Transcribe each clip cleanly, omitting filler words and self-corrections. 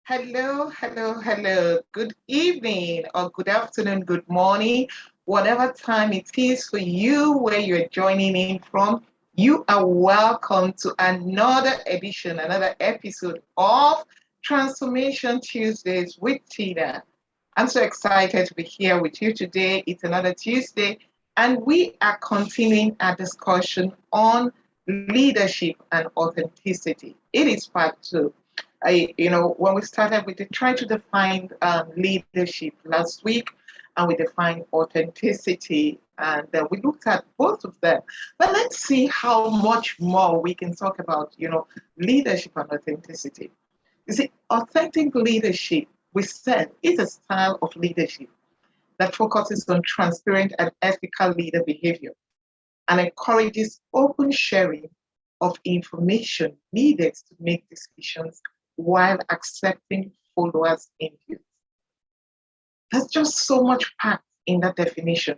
Hello, hello, hello. Good evening or good afternoon, good morning, whatever time it is for you where you're joining in from. You are welcome to another edition, another episode of Transformation Tuesdays with Tina. I'm so excited to be here with you today. It's another Tuesday, and we are continuing our discussion on leadership and authenticity. It is part two. When we started, we did try to define leadership last week, and we defined authenticity, and we looked at both of them. But let's see how much more we can talk about, leadership and authenticity. You see, authentic leadership, we said, is a style of leadership that focuses on transparent and ethical leader behavior and encourages open sharing of information needed to make decisions while accepting followers' input. There's just so much packed in that definition.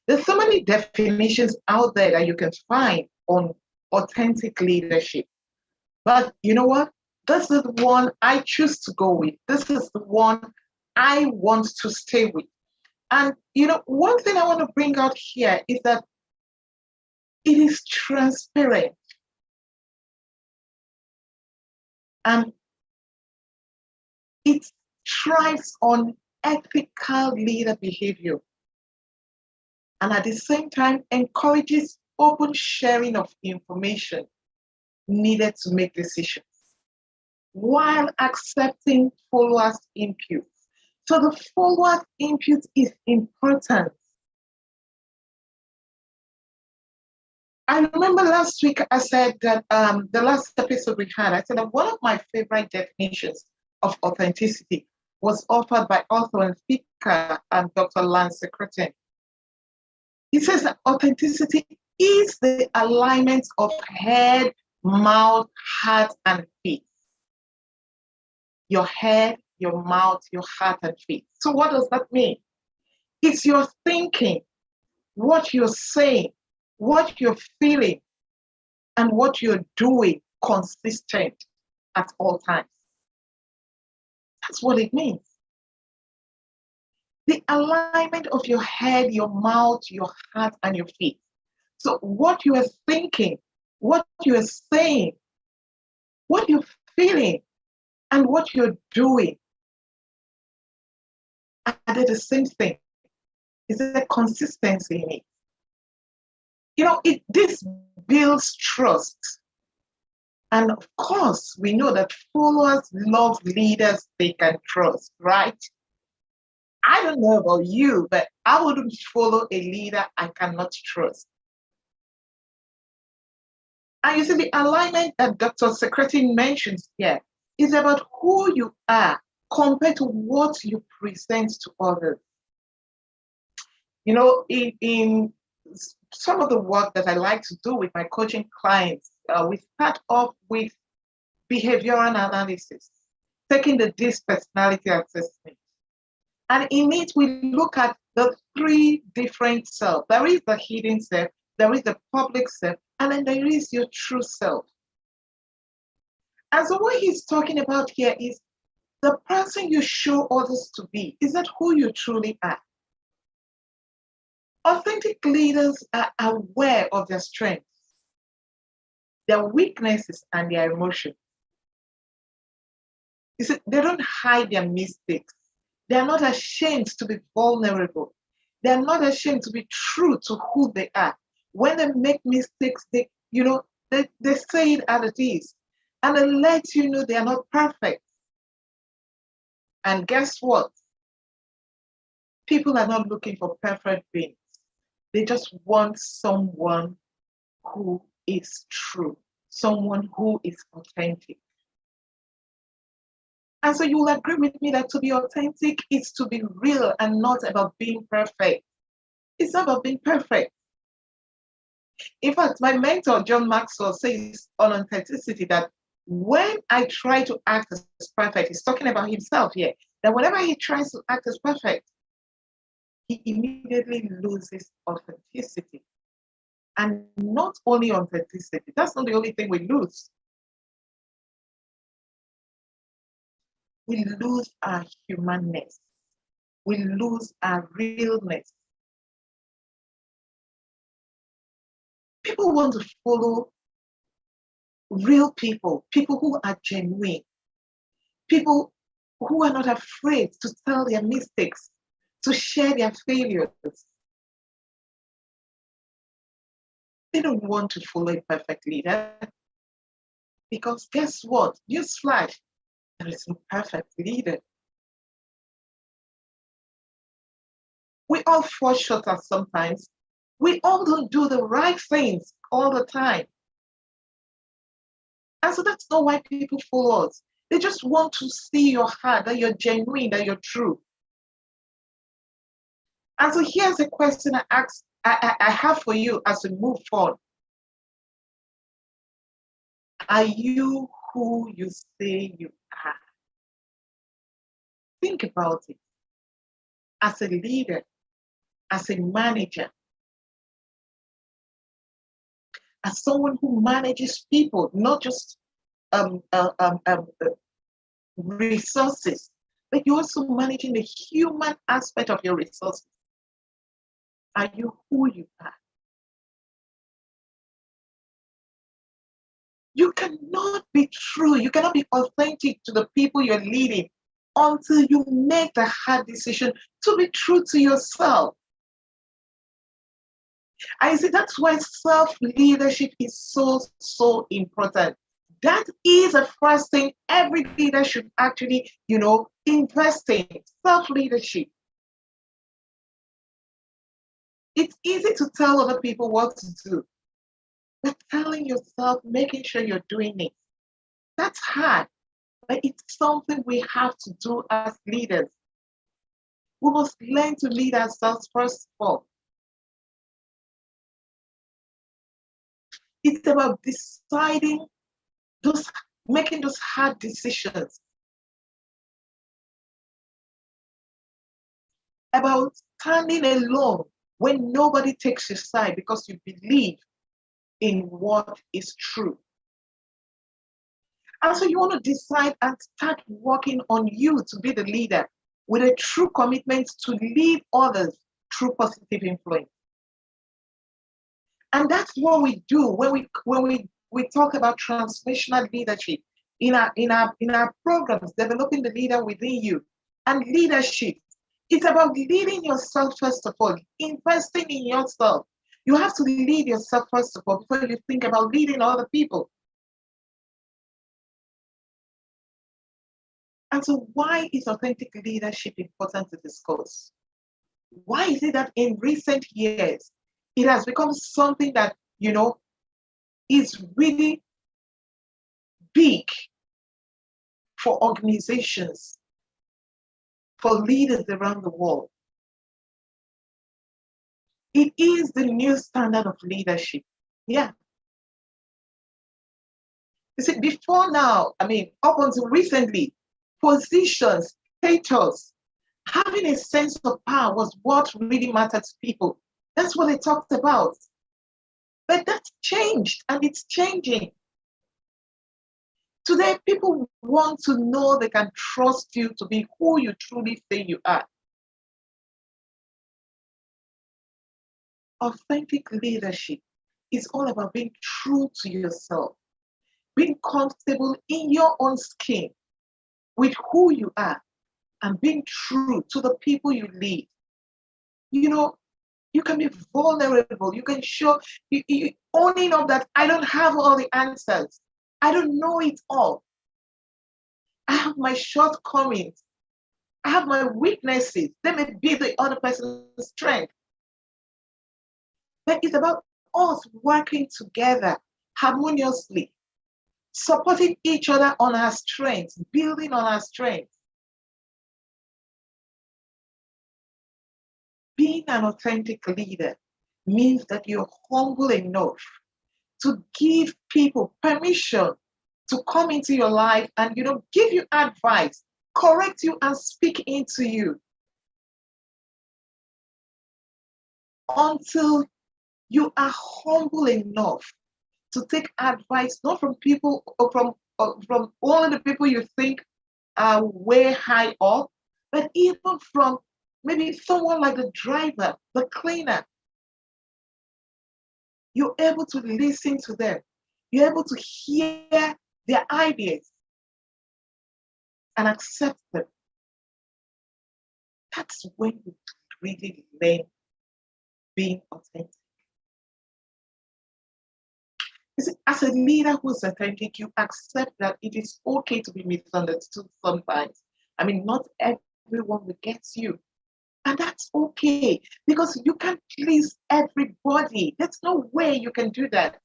There's so many definitions out there that you can find on authentic leadership. But you know what? This is the one I choose to go with. This is the one I want to stay with. And one thing I want to bring out here is that it is transparent and it thrives on ethical leader behavior and at the same time encourages open sharing of information needed to make decisions while accepting followers' input. So the followers' input is important. I remember last week I said that the last episode we had, I said that one of my favorite definitions of authenticity was offered by author and speaker and Dr. Lance Secretin. He says that authenticity is the alignment of head, mouth, heart, and feet. Your head, your mouth, your heart, and feet. So what does that mean? It's your thinking, what you're saying, what you're feeling, and what you're doing consistent at all times. That's what it means. The alignment of your head, your mouth, your heart, and your feet. So what you are thinking, what you are saying, what you're feeling, and what you're doing are they the same thing? Is there consistency in it? This builds trust. And of course, we know that followers love leaders they can trust, right? I don't know about you, but I wouldn't follow a leader I cannot trust. And you see, the alignment that Dr. Secretin mentions here is about who you are compared to what you present to others. In some of the work that I like to do with my coaching clients, we start off with behavioral analysis, taking the DISC personality assessment. And in it, we look at the three different selves. There is the hidden self, there is the public self, and then there is your true self. And so what he's talking about here is the person you show others to be. Is that who you truly are? Authentic leaders are aware of their strengths, their weaknesses, and their emotions. You see, they don't hide their mistakes. They are not ashamed to be vulnerable. They are not ashamed to be true to who they are. When they make mistakes, they say it as it is. And they let you know they are not perfect. And guess what? People are not looking for perfect beings. They just want someone who is true, someone who is authentic. And so you will agree with me that to be authentic is to be real and not about being perfect. It's not about being perfect. In fact, my mentor, John Maxwell, says on authenticity that when I try to act as perfect, he's talking about himself here, that whenever he tries to act as perfect, he immediately loses authenticity. And not only authenticity, that's not the only thing we lose. we lose our humanness. We lose our realness. People want to follow real people, people who are genuine, people who are not afraid to tell their mistakes, to share their failures. They don't want to follow a perfect leader because guess what? Newsflash, there is no perfect leader. We all fall short at sometimes. We all don't do the right things all the time. And so that's not why people follow us. They just want to see your heart, that you're genuine, that you're true. And so here's a question I have for you as we move forward. Are you who you say you are? Think about it. As a leader, as a manager, as someone who manages people, not just resources, but you're also managing the human aspect of your resources. Are you who you are? You cannot be true, you cannot be authentic to the people you're leading until you make the hard decision to be true to yourself. I see that's why self-leadership is so important. That is the first thing every leader should actually, invest in, self-leadership. It's easy to tell other people what to do, but telling yourself, making sure you're doing it, that's hard, but it's something we have to do as leaders. We must learn to lead ourselves first of all. It's about making those hard decisions, about standing alone when nobody takes your side because you believe in what is true. And so you want to decide and start working on you to be the leader with a true commitment to lead others through positive influence. And that's what we do when we talk about transformational leadership in our programs, developing the leader within you. And leadership, it's about leading yourself first of all, investing in yourself. You have to lead yourself first of all before you think about leading other people. And so why is authentic leadership important to discuss? Why is it that in recent years, it has become something that, is really big for organizations, for leaders around the world? It is the new standard of leadership. Yeah. You see, before now, up until recently, positions, status, having a sense of power was what really mattered to people. That's what they talked about. But that's changed, and it's changing. Today, people want to know they can trust you to be who you truly say you are. Authentic leadership is all about being true to yourself, being comfortable in your own skin with who you are, and being true to the people you lead. You can be vulnerable. You can show, you owning up that I don't have all the answers. I don't know it all. I have my shortcomings. I have my weaknesses. They may be the other person's strength. But it's about us working together harmoniously, supporting each other on our strengths, building on our strengths. Being an authentic leader means that you're humble enough to give people permission to come into your life and give you advice, correct you, and speak into you until you are humble enough to take advice not from people or from only the people you think are way high up, but even from maybe someone like the driver, the cleaner, you're able to listen to them. You're able to hear their ideas and accept them. That's when you really learn being authentic. You see, as a leader who's authentic, you accept that it is okay to be misunderstood sometimes. I mean, not everyone will get you. And that's okay because you can't please everybody. There's no way you can do that.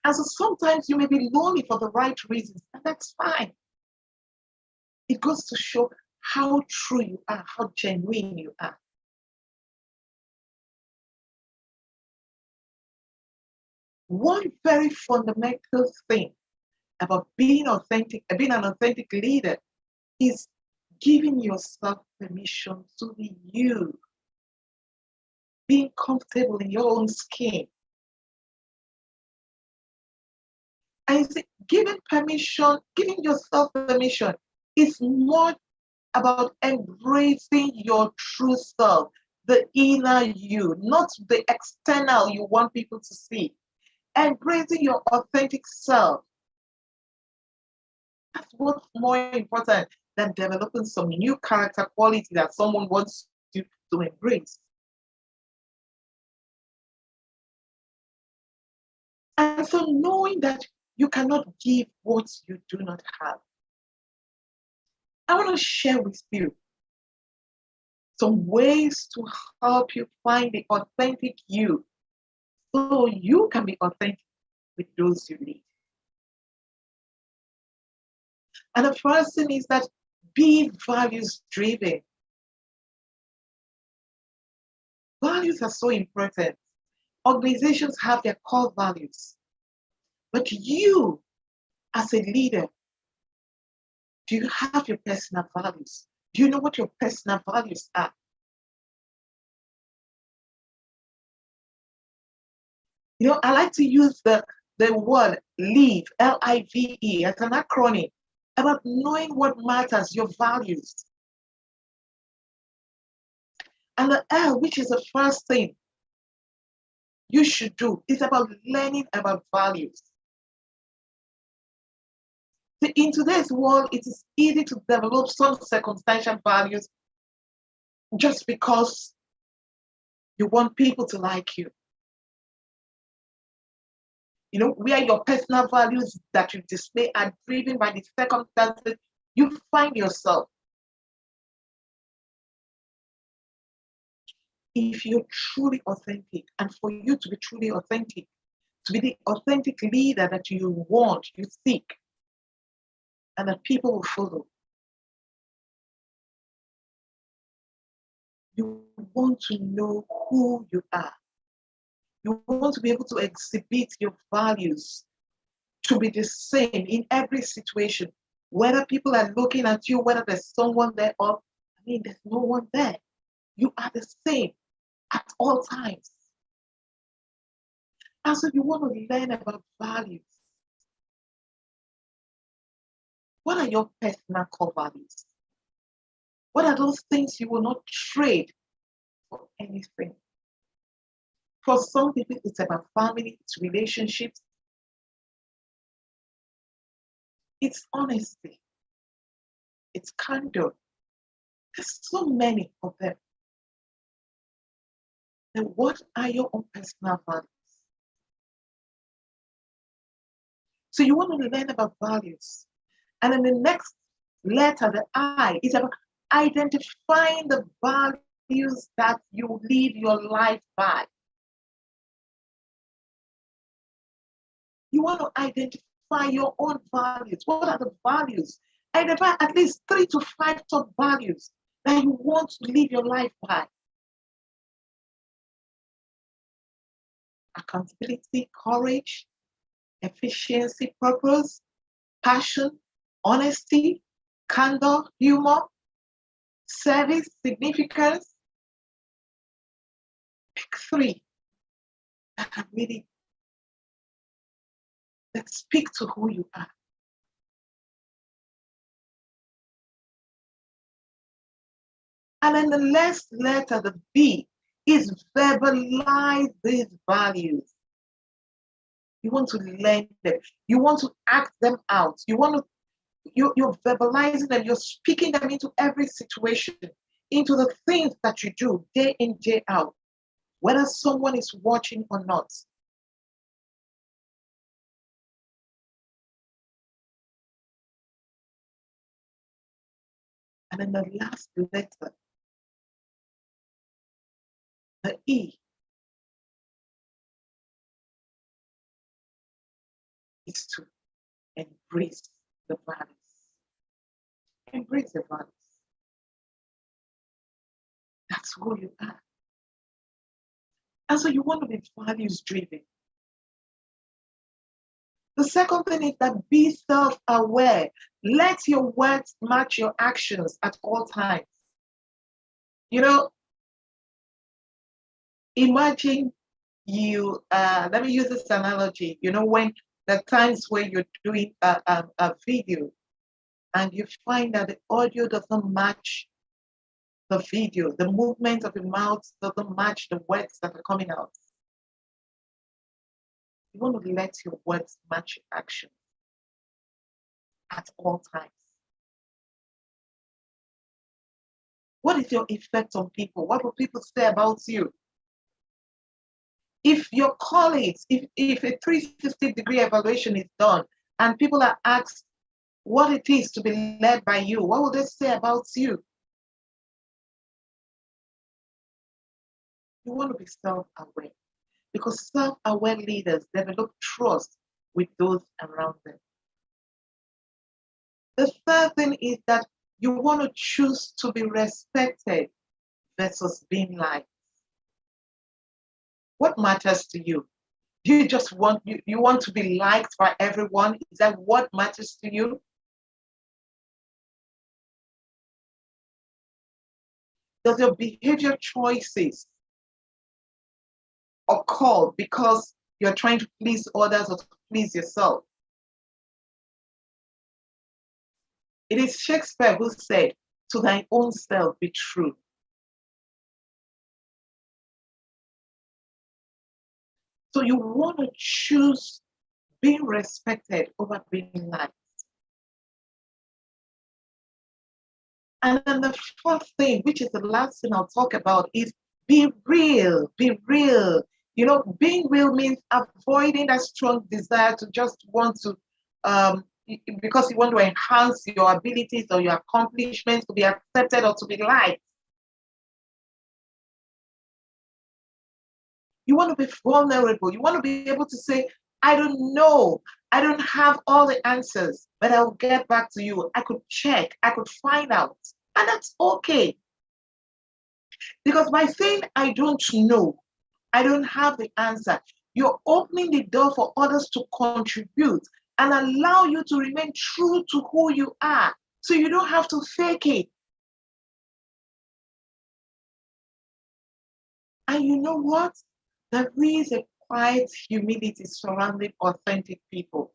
And so sometimes you may be lonely for the right reasons, and that's fine. It goes to show how true you are, how genuine you are. One very fundamental thing about being authentic, being an authentic leader, is giving yourself permission to be you, being comfortable in your own skin. And you see, giving yourself permission is more about embracing your true self, the inner you, not the external you want people to see. Embracing your authentic self. That's what's more important than developing some new character quality that someone wants you to embrace. And so knowing that you cannot give what you do not have. I want to share with you some ways to help you find the authentic you so you can be authentic with those you lead. And the first thing is that be values driven. Values are so important. Organizations have their core values. But you, as a leader, do you have your personal values? Do you know what your personal values are? You know, I like to use the word LIVE, L-I-V-E, as an acronym about knowing what matters, your values. And the L, which is the first thing you should do, is about learning about values. See, in today's world, it is easy to develop some circumstantial values just because you want people to like you. You know, where your personal values that you display are driven by the circumstances you find yourself. If you're truly authentic, and for you to be truly authentic, to be the authentic leader that you want, you seek, and that people will follow, you want to know who you are. You want to be able to exhibit your values to be the same in every situation, whether people are looking at you, whether there's someone there or, I mean, there's no one there. You are the same at all times. And so you want to learn about values. What are your personal core values? What are those things you will not trade for anything? For some people, it's about family, it's relationships, it's honesty, it's candor. There's so many of them. Then what are your own personal values? So you want to learn about values. And then the next letter, the I, is about identifying the values that you live your life by. You want to identify your own values. What are the values? Identify at least 3 to 5 top values that you want to live your life by. Accountability, courage, efficiency, purpose, passion, honesty, candor, humor, service, significance. Pick 3 that can really that speak to who you are. And then the last letter, the B, is verbalize these values. You want to learn them. You want to act them out. You're verbalizing them. You're speaking them into every situation, into the things that you do day in, day out, whether someone is watching or not. And then the last letter, the E, is to embrace the values. Embrace the values. That's who you are. And so you want to be values driven. The second thing is that be self-aware. Let your words match your actions at all times. You know, imagine let me use this analogy. You know, when the times where you're doing a video and you find that the audio doesn't match the video, the movement of your mouth doesn't match the words that are coming out. You want to let your words match your actions at all times. What is your effect on people? What will people say about you? If your colleagues, if a 360-degree evaluation is done and people are asked what it is to be led by you, what will they say about you? You want to be self-aware because self-aware leaders develop trust with those around them. The third thing is that you want to choose to be respected versus being liked. What matters to you? Do you just want you want to be liked by everyone? Is that what matters to you? Does your behavior choices occur because you're trying to please others or to please yourself? It is Shakespeare who said, "To thine own self be true." So you want to choose being respected over being liked. And then the fourth thing, which is the last thing I'll talk about, is be real. Be real. You know, being real means avoiding that strong desire to just want to, because you want to enhance your abilities or your accomplishments to be accepted or to be liked. You want to be vulnerable. You want to be able to say, I don't know. I don't have all the answers, but I'll get back to you. I could check. I could find out. And that's okay. Because by saying I don't know, I don't have the answer, you're opening the door for others to contribute and allow you to remain true to who you are. So you don't have to fake it. And you know what? There is a quiet humility surrounding authentic people.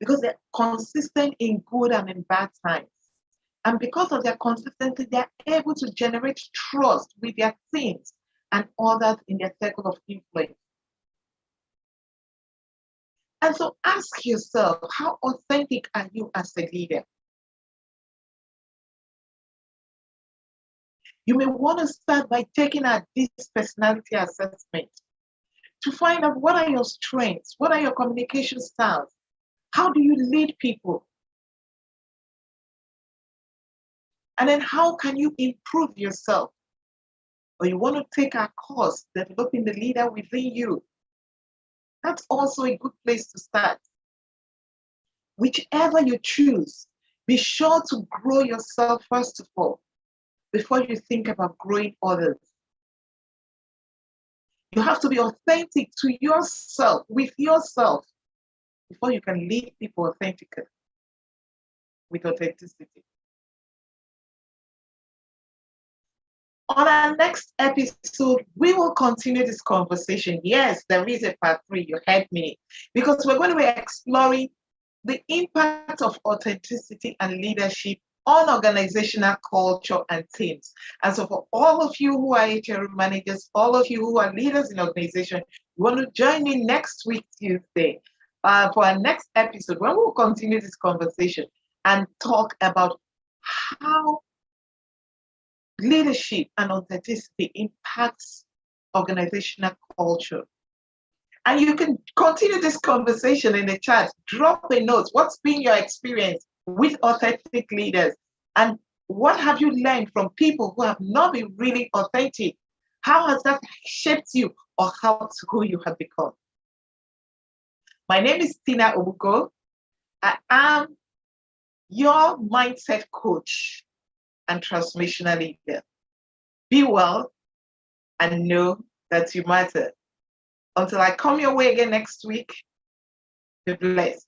Because they're consistent in good and in bad times. And because of their consistency, they're able to generate trust with their teams and others in their circle of influence. And so ask yourself, how authentic are you as a leader? You may want to start by taking this personality assessment to find out what are your strengths, what are your communication styles, how do you lead people? And then how can you improve yourself? Or you want to take a course, developing the leader within you. That's also a good place to start. Whichever you choose, be sure to grow yourself first of all, before you think about growing others. You have to be authentic to yourself, with yourself, before you can lead people authentically, with authenticity. On our next episode, we will continue this conversation. Yes, there is a part three, you heard me, because we're going to be exploring the impact of authenticity and leadership on organizational culture and teams. And so for all of you who are HR managers, all of you who are leaders in organization, you want to join me next week, Tuesday, for our next episode, when we'll continue this conversation and talk about how leadership and authenticity impacts organizational culture. And you can continue this conversation in the chat. Drop a note. What's been your experience with authentic leaders? And what have you learned from people who have not been really authentic? How has that shaped you or helped who you have become? My name is Tina Obuko. I am your mindset coach and transformational leader. Be well and know that you matter. Until I come your way again next week, be blessed.